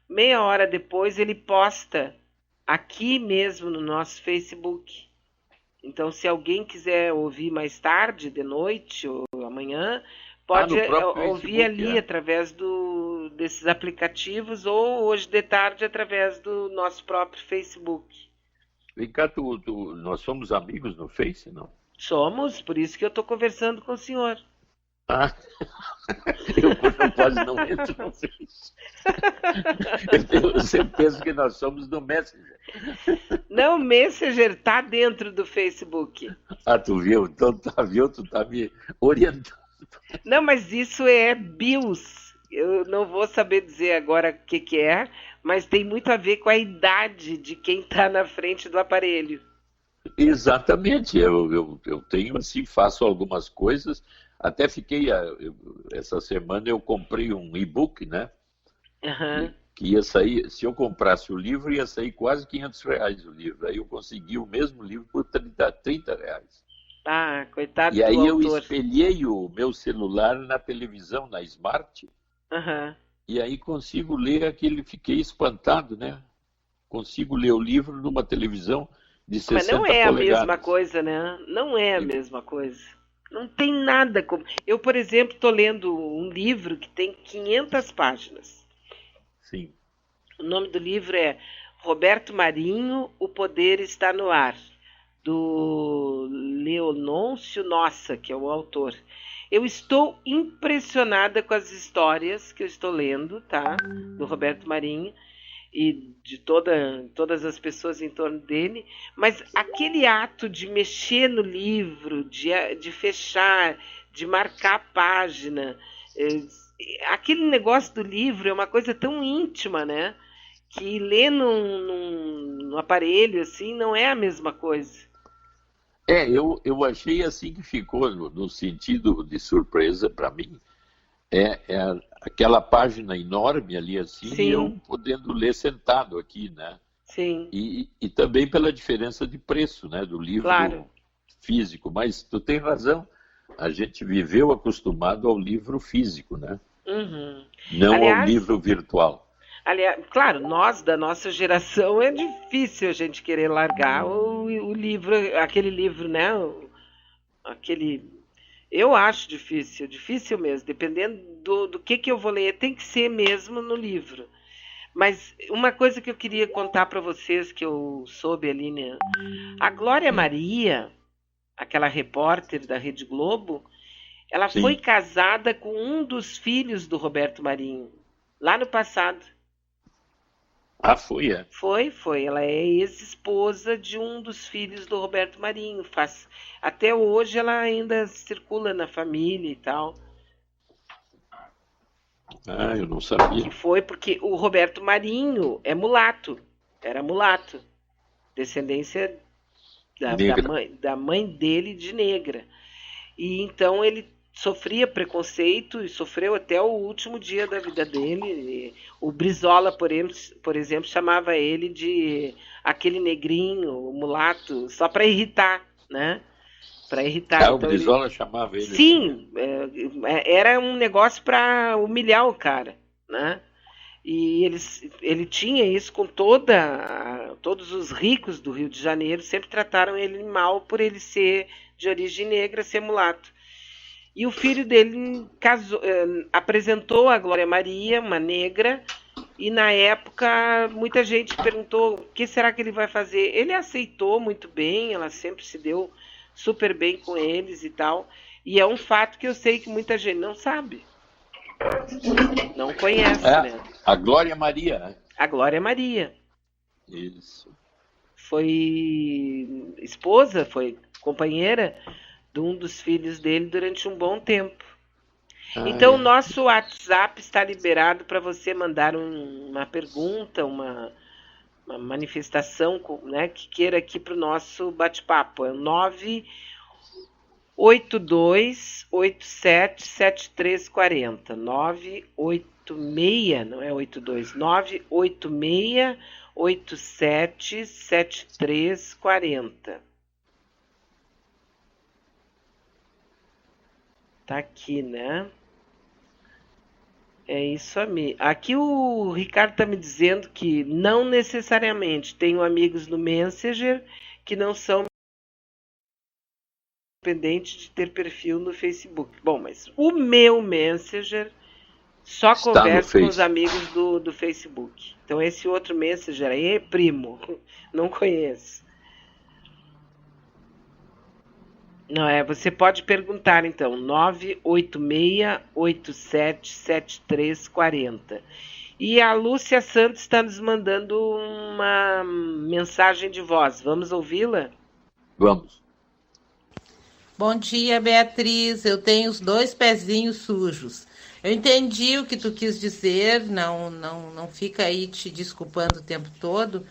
meia hora depois ele posta aqui mesmo no nosso Facebook. Então, se alguém quiser ouvir mais tarde, de noite ou amanhã, Ah, pode no próprio ouvir Facebook, ali é. através desses aplicativos ou hoje de tarde através do nosso próprio Facebook. Vem cá, nós somos amigos no Face, não? Somos, por isso que eu estou conversando com o senhor. Ah, eu por propósito não entro no Face. Eu sempre penso que nós somos do Messenger. Não, o Messenger está dentro do Facebook. Ah, tu viu? Então viu? Tu tá me orientando. Não, mas isso é BIOS. Eu não vou saber dizer agora o que, que é, mas tem muito a ver com a idade de quem está na frente do aparelho. Exatamente, eu tenho assim, faço algumas coisas, até fiquei, essa semana eu comprei um e-book, né, Aham. que ia sair, se eu comprasse o livro, ia sair quase R$ 500 o livro, aí eu consegui o mesmo livro por R$ 30. Ah, coitado E do aí eu autor. espelhei o meu celular na televisão, na Smart, Aham. e aí consigo ler aquele, fiquei espantado, né, consigo ler o livro numa televisão de Mas não 60 é a mesma polegadas. coisa, né? Não é a mesma coisa. Não tem nada como. Eu, por exemplo, estou lendo um livro que tem 500 páginas. Sim. O nome do livro é Roberto Marinho, O Poder Está no Ar, do Leonôncio Nossa, que é o autor. Eu estou impressionada com as histórias que eu estou lendo, tá? Do Roberto Marinho e de todas as pessoas em torno dele, mas aquele ato de mexer no livro, de fechar, de marcar a página, aquele negócio do livro é uma coisa tão íntima, né? Que ler num aparelho assim não é a mesma coisa. Eu achei assim que ficou, no sentido de surpresa para mim, aquela página enorme ali assim, e Sim, eu podendo ler sentado aqui, né? sim, E também pela diferença de preço, né, do claro. livro físico. Mas tu tem razão, a gente viveu acostumado ao livro físico, né? Uhum. Não ao Aliás, livro virtual. aliás, claro, nós da nossa geração é difícil a gente querer largar o livro, aquele livro, né? Aquele. Eu acho difícil, difícil mesmo, dependendo do que eu vou ler, tem que ser mesmo no livro. Mas uma coisa que eu queria contar para vocês que eu soube ali, né? A Glória Hum, Maria, aquela repórter da Rede Globo, ela foi sim. casada com um dos filhos do Roberto Marinho, lá no passado. Ah, foi, é? Foi. Ela é ex-esposa de um dos filhos do Roberto Marinho. Até hoje ela ainda circula na família e tal. Ah, eu não Que sabia. foi porque o Roberto Marinho é mulato. Era mulato. Descendência Negra. da mãe dele de negra. E então ele sofria preconceito e sofreu até o último dia da vida dele. O Brizola, por exemplo, chamava ele de aquele negrinho, o mulato, só para irritar, né? Para irritar. Ah, o Então ele, Brizola chamava ele assim mesmo. sim, era um negócio para humilhar o cara, né? E ele tinha isso com todos os ricos do Rio de Janeiro, sempre trataram ele mal por ele ser de origem negra, ser mulato. E o filho dele apresentou a Glória Maria, uma negra, e na época muita gente perguntou o que será que ele vai fazer. Ele aceitou muito bem, ela sempre se deu super bem com eles e tal. E é um fato que eu sei que muita gente não sabe, não conhece, É, né? a Glória Maria, né? A Glória Maria Isso. foi esposa, foi companheira de um dos filhos dele durante um bom tempo. Ah, Então, o é. nosso WhatsApp está liberado para você mandar uma pergunta, uma manifestação, né, que queira aqui para o nosso bate-papo. É o 982877340. 986, não é 82, 986877340. Tá aqui, né? É isso aí. Aqui o Ricardo está me dizendo que não necessariamente tenho amigos no Messenger que não são dependentes de ter perfil no Facebook. Bom, mas o meu Messenger só Está no converso com os Face. amigos do Facebook. Então esse outro Messenger aí é primo, não conheço. Não é, você pode perguntar então, 986877340. E a Lúcia Santos está nos mandando uma mensagem de voz. Vamos ouvi-la? Vamos. Bom dia, Beatriz. Eu tenho os dois pezinhos sujos. Eu entendi o que tu quis dizer, não fica aí te desculpando o tempo todo,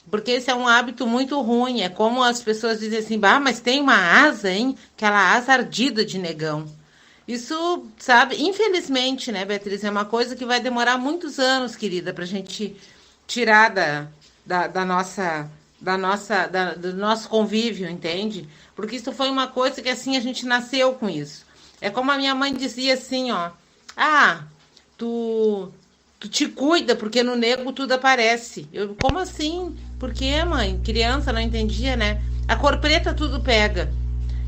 porque esse é um hábito muito ruim. É como as pessoas dizem assim, bah, mas tem uma asa, hein? Aquela asa ardida de negão. Isso, sabe, infelizmente, né, Beatriz, é uma coisa que vai demorar muitos anos, querida, pra gente tirar da nossa, do nosso convívio, entende? Porque isso foi uma coisa que, assim, a gente nasceu com isso. É como a minha mãe dizia assim, ó, ah, tu, tu te cuida, porque no nego tudo aparece. Eu, como assim? Por quê, mãe? Criança, não entendia, né? A cor preta tudo pega.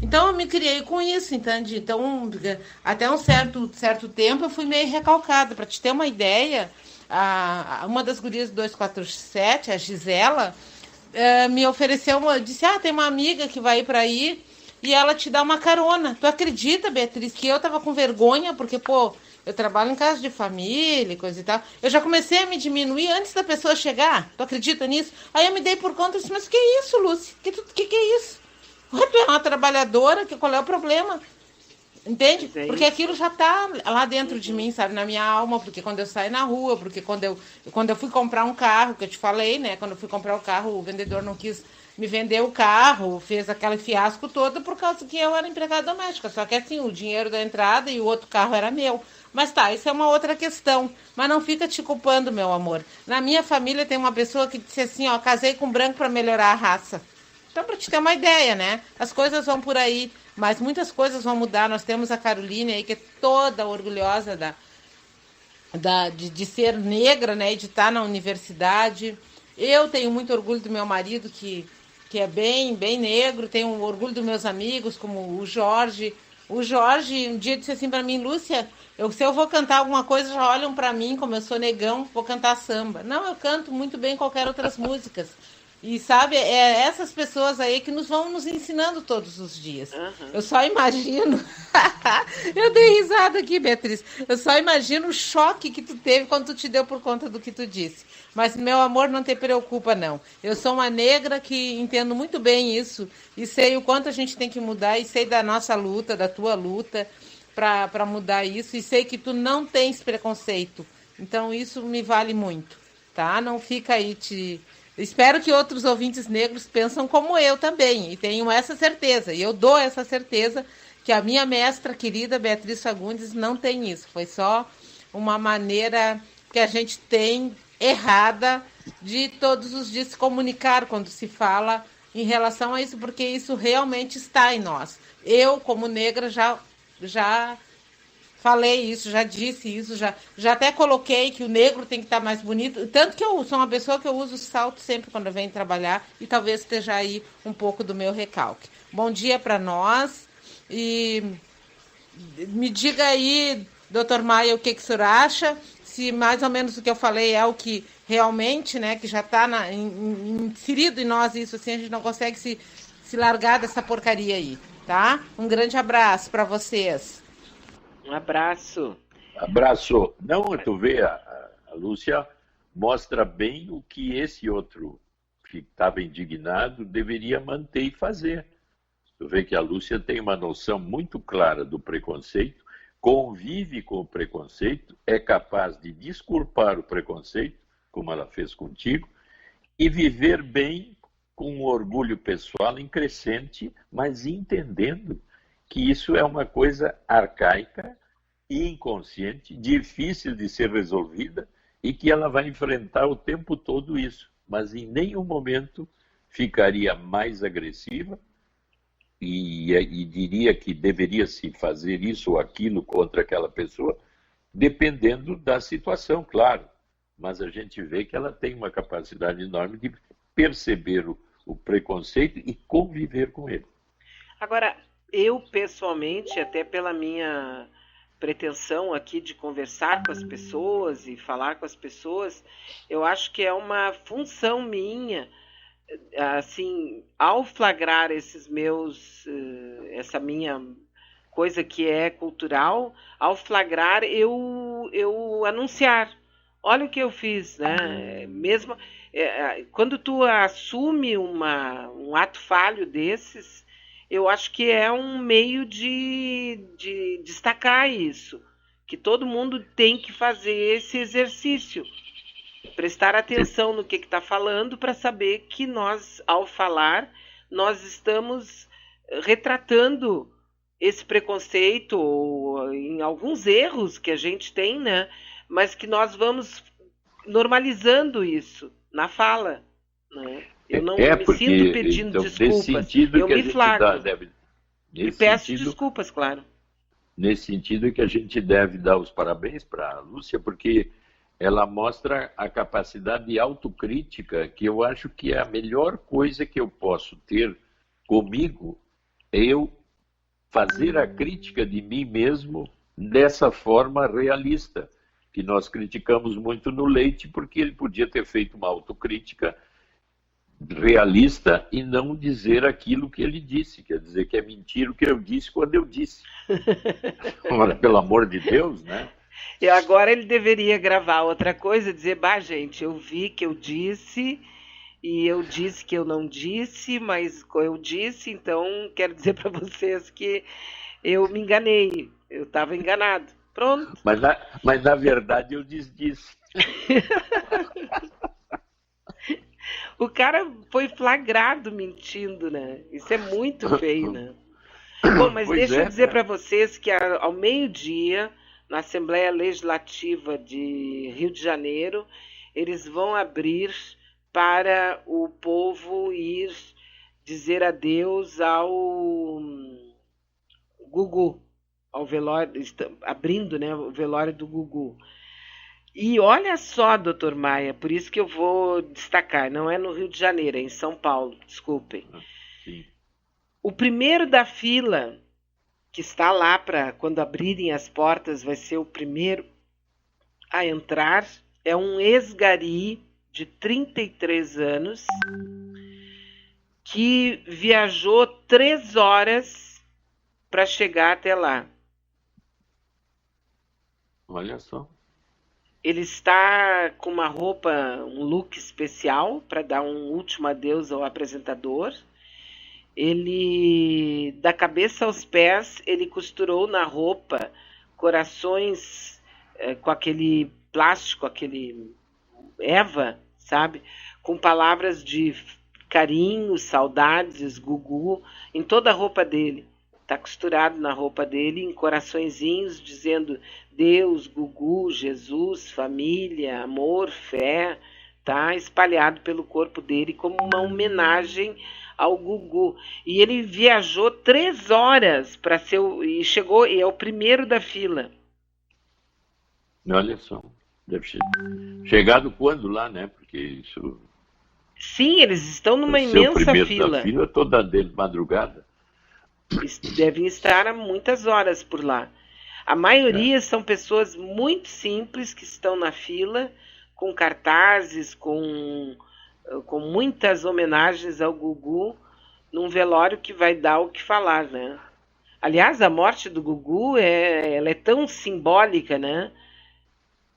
Então eu me criei com isso, entende? Então, até um certo tempo eu fui meio recalcada. Para te ter uma ideia, uma das gurias do 247, a Gisela, me ofereceu disse, tem uma amiga que vai ir para aí e ela te dá uma carona. Tu acredita, Beatriz, que eu tava com vergonha, porque, pô, eu trabalho em casa de família e coisa e tal. Eu já comecei a me diminuir antes da pessoa chegar. Tu acredita nisso? Aí eu me dei por conta e disse, mas que é isso, Lúcia? Que é isso? Tu é uma trabalhadora, qual é o problema? Entende? Mas é Porque isso. aquilo já tá lá dentro de mim, sabe? Na minha alma, porque quando eu saio na rua, porque quando eu fui comprar um carro, que eu te falei, né? Quando eu fui comprar o carro, o vendedor não quis me vender o carro, fez aquele fiasco todo por causa que eu era empregada doméstica. Só que assim, o dinheiro da entrada e o outro carro era meu. Mas tá, isso é uma outra questão. Mas não fica te culpando, meu amor. Na minha família tem uma pessoa que disse assim, ó, casei com branco para melhorar a raça. Então, para te ter uma ideia, né? As coisas vão por aí, mas muitas coisas vão mudar. Nós temos a Caroline aí, que é toda orgulhosa de ser negra, né? E de estar na universidade. Eu tenho muito orgulho do meu marido, que é bem negro. Tenho orgulho dos meus amigos, como o Jorge. O Jorge um dia disse assim para mim, Lúcia, se eu vou cantar alguma coisa, já olham para mim, como eu sou negão, vou cantar samba. Não, eu canto muito bem qualquer outras músicas. E sabe, é essas pessoas aí que nos vão nos ensinando todos os dias. Uhum. Eu só imagino. Eu dei risada aqui, Beatriz. Eu só imagino o choque que tu teve quando tu te deu por conta do que tu disse. Mas, meu amor, não te preocupa, não. Eu sou uma negra que entendo muito bem isso e sei o quanto a gente tem que mudar e sei da nossa luta, da tua luta para mudar isso e sei que tu não tens preconceito. Então, isso me vale muito, tá? Não fica aí te espero que outros ouvintes negros pensam como eu também, e tenho essa certeza, e eu dou essa certeza que a minha mestra querida Beatriz Fagundes não tem isso. Foi só uma maneira que a gente tem errada de todos os dias se comunicar quando se fala em relação a isso, porque isso realmente está em nós. Eu, como negra, já falei isso, já disse isso, já até coloquei que o negro tem que estar mais bonito. Tanto que eu sou uma pessoa que eu uso salto sempre quando eu venho trabalhar e talvez esteja aí um pouco do meu recalque. Bom dia para nós e me diga aí, doutor Maia, o que o senhor acha? Se mais ou menos o que eu falei é o que realmente, né, que já está inserido em nós isso, assim, a gente não consegue se largar dessa porcaria aí, tá? Um grande abraço para vocês. Um abraço. Abraço. Não, tu vê, a Lúcia mostra bem o que esse outro que estava indignado deveria manter e fazer. Tu vê que a Lúcia tem uma noção muito clara do preconceito, convive com o preconceito, é capaz de desculpar o preconceito, como ela fez contigo, e viver bem com um orgulho pessoal em crescente, mas entendendo que isso é uma coisa arcaica, inconsciente, difícil de ser resolvida e que ela vai enfrentar o tempo todo isso, mas em nenhum momento ficaria mais agressiva e diria que deveria se fazer isso ou aquilo contra aquela pessoa, dependendo da situação, claro. Mas a gente vê que ela tem uma capacidade enorme de perceber o preconceito e conviver com ele. Agora, eu pessoalmente, até pela minha pretensão aqui de conversar com as pessoas e falar com as pessoas, eu acho que é uma função minha, assim, ao flagrar essa minha coisa que é cultural, ao flagrar eu anunciar. Olha o que eu fiz, né? Mesmo quando tu assume um ato falho desses, eu acho que é um meio de destacar isso, que todo mundo tem que fazer esse exercício, prestar atenção no que está falando para saber que nós, ao falar, nós estamos retratando esse preconceito ou em alguns erros que a gente tem, né? Mas que nós vamos normalizando isso na fala, né? Eu não me sinto pedindo então, desculpas, eu me flagro e peço desculpas, claro. Nesse sentido é que a gente deve dar os parabéns para a Lúcia, porque ela mostra a capacidade de autocrítica, que eu acho que é a melhor coisa que eu posso ter comigo, é eu fazer a crítica de mim mesmo dessa forma realista, que nós criticamos muito no Leite, porque ele podia ter feito uma autocrítica realista e não dizer aquilo que ele disse, quer dizer que é mentira o que eu disse quando eu disse. Ora, pelo amor de Deus, né? E agora ele deveria gravar outra coisa, dizer, bah, gente, eu vi que eu disse, e eu disse que eu não disse, mas eu disse, então quero dizer para vocês que eu me enganei, eu estava enganado. Pronto. Mas na verdade eu disse. O cara foi flagrado mentindo, né? Isso é muito feio, né? Bom, mas deixa eu dizer para vocês que ao meio-dia, na Assembleia Legislativa de Rio de Janeiro, eles vão abrir para o povo ir dizer adeus ao Gugu, ao velório, abrindo, né, o velório do Gugu. E olha só, doutor Maia, por isso que eu vou destacar, não é no Rio de Janeiro, é em São Paulo, desculpem. Sim. O primeiro da fila, que está lá para quando abrirem as portas, vai ser o primeiro a entrar, é um ex-gari de 33 anos, que viajou 3 horas para chegar até lá. Olha só. Ele está com uma roupa, um look especial para dar um último adeus ao apresentador. Ele, da cabeça aos pés, ele costurou na roupa corações com aquele plástico, aquele Eva, sabe? Com palavras de carinho, saudades, Gugu, em toda a roupa dele. Está costurado na roupa dele, em coraçõezinhos, dizendo Deus, Gugu, Jesus, família, amor, fé, tá espalhado pelo corpo dele como uma homenagem ao Gugu. E ele viajou 3 horas para ser e chegou, e é o primeiro da fila. Olha só, deve ser chegado quando lá, né? Porque isso. Sim, eles estão numa imensa fila. Da fila toda de madrugada. Devem estar há muitas horas por lá. A maioria são pessoas muito simples que estão na fila, com cartazes, com muitas homenagens ao Gugu, num velório que vai dar o que falar, né? Aliás, a morte do Gugu ela é tão simbólica, né?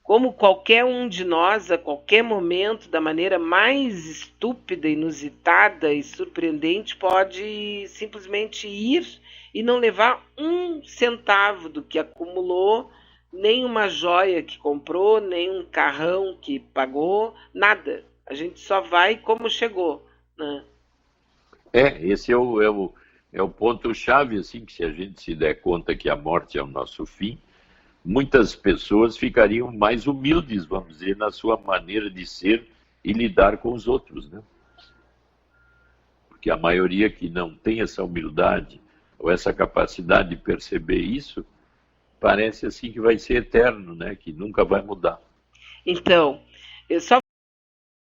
Como qualquer um de nós, a qualquer momento, da maneira mais estúpida, inusitada e surpreendente, pode simplesmente ir e não levar 1 centavo do que acumulou, nem uma joia que comprou, nem um carrão que pagou, nada. A gente só vai como chegou, né? Esse é o ponto-chave, assim, que se a gente se der conta que a morte é o nosso fim, muitas pessoas ficariam mais humildes, vamos dizer, na sua maneira de ser e lidar com os outros, né? Porque a maioria que não tem essa humildade ou essa capacidade de perceber isso, parece assim que vai ser eterno, né? Que nunca vai mudar. Então, eu só